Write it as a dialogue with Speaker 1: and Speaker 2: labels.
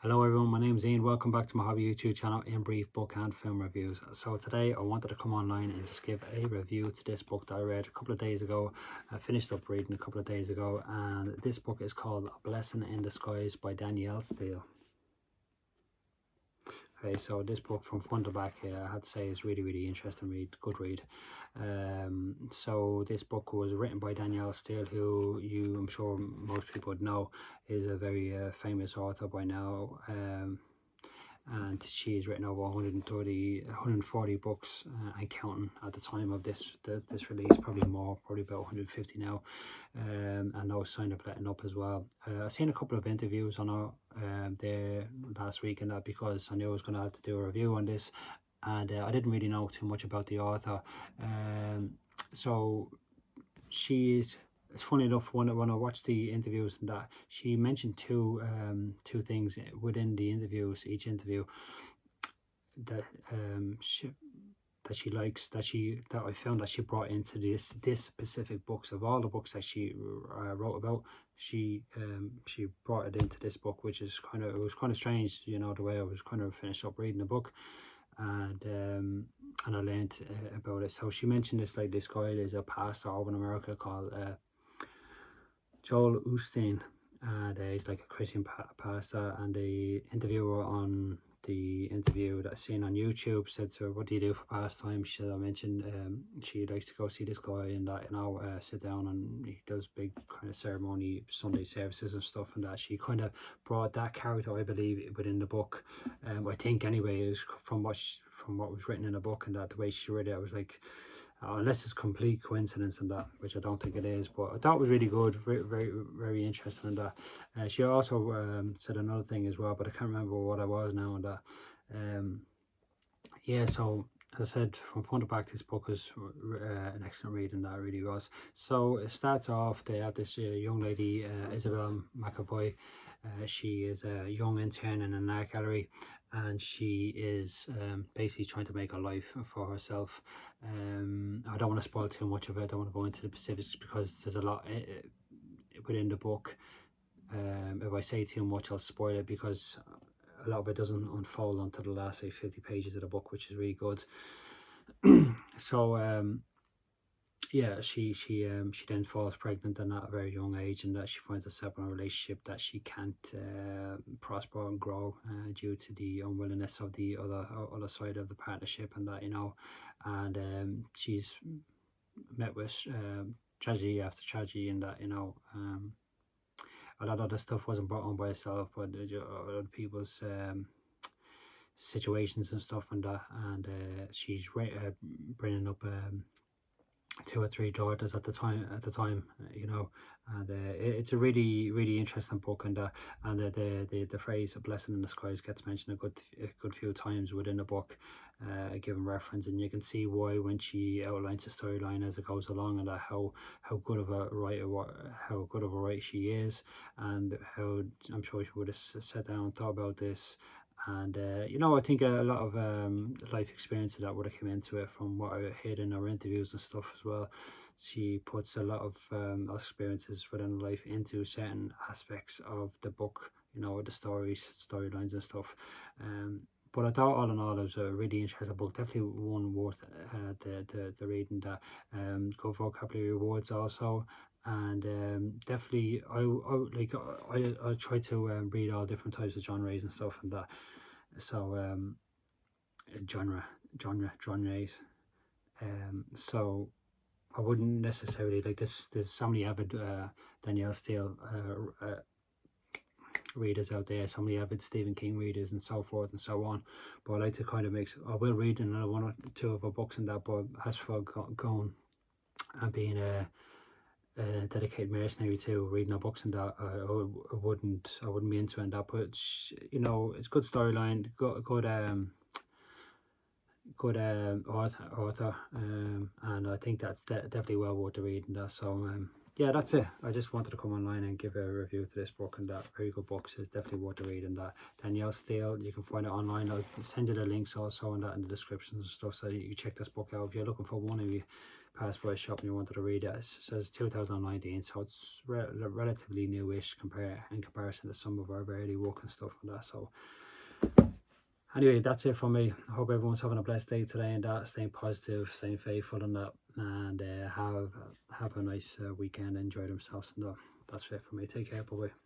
Speaker 1: Hello everyone, my name is Ian. Welcome back to my hobby YouTube channel, In Brief Book and Film Reviews. So today I wanted to come online and just give a review to this book that I read a couple of days ago. I finished up reading a couple of days ago, and this book is called A Blessing in Disguise by Danielle Steele. Okay, so this book from front to back, I had to say, is really interesting read, good read. So this book was written by Danielle Steele, who I'm sure most people would know is a very famous author by now. And she's written over 140 books and counting at the time of this release, probably more, probably about 150 now, and those signed up letting up as well. I've seen a couple of interviews on her there last week and that, because I knew I was going to have to do a review on this, and I didn't really know too much about the author. So it's funny enough, when I watched the interviews and that, she mentioned two things within the interviews, each interview, that she likes, that I found that she brought into this specific books. Of all the books that she wrote about, she brought it into this book, which is it was kind of strange, you know, the way I was kind of finished up reading the book, and I learned about it. So she mentioned this, like, this guy is a pastor over in America called Joel Osteen, and he's like a Christian pastor, and the interviewer on the interview that I seen on YouTube said to her, "What do you do for pastime?" She said, I mentioned she likes to go see this guy and that, you know, sit down, and he does big kind of ceremony Sunday services and stuff, and that she kind of brought that character, I believe, within the book. I think anyway, is from what was written in the book, and that the way she read it, I was like, unless it's complete coincidence and that, which I don't think it is, but I thought it was really good, very interesting. And that she also said another thing as well, but I can't remember what it was now. And that yeah, so as I said, from front to back, this book is an excellent read, and that really was. So it starts off, they have this young lady, Isabelle McAvoy. She is a young intern in an art gallery, and she is basically trying to make a life for herself. I don't want to spoil too much of it. I don't want to go into the specifics, because there's a lot within the book. If I say too much, I'll spoil it, because a lot of it doesn't unfold until the last, say, 50 pages of the book, which is really good. So yeah, she then falls pregnant and at a very young age, and that she finds herself in a relationship that she can't prosper and grow due to the unwillingness of the other side of the partnership, and that, you know, and she's met with tragedy after tragedy, and that, you know, a lot of the stuff wasn't brought on by herself, but other people's situations and stuff, and that, and she's bringing up 2 or 3 daughters at the time, you know, and it's a really interesting book, and the phrase "a blessing in disguise" gets mentioned a good few times within the book, given reference, and you can see why when she outlines the storyline as it goes along, and how good of a writer she is, and how I'm sure she would have sat down and thought about this. And you know, I think a lot of life experience that would have come into it, from what I heard in her interviews and stuff as well. She puts a lot of experiences within life into certain aspects of the book, you know, the storylines and stuff. But I thought, all in all, it was a really interesting book. Definitely one worth the reading. That good vocabulary rewards also, and definitely I try to read all different types of genres and stuff, and that. So genres. So I wouldn't necessarily like this. There's so many avid Danielle Steele readers out there, so many avid Stephen King readers, and so forth and so on. But I like to kind of mix. I will read another one or two of her books and that, but as for going and being a dedicated mercenary to reading her books and that, I wouldn't be into it and that. But you know, it's good storyline, good author, and I think that's definitely well worth the reading. That, so yeah, that's it. I just wanted to come online and give a review to this book, and that very good books is definitely worth the read. And that Danielle Steele, you can find it online. I'll send you the links also and that in the descriptions and stuff, so you can check this book out if you're looking for one of you pass by a shop and you wanted to read it. It says 2019, so it's relatively newish in comparison to some of our early work and stuff and that. So anyway, that's it from me. I hope everyone's having a blessed day today and that, staying positive, staying faithful and that, and have a nice weekend, enjoy themselves and that. That's it for me. Take care, bye bye.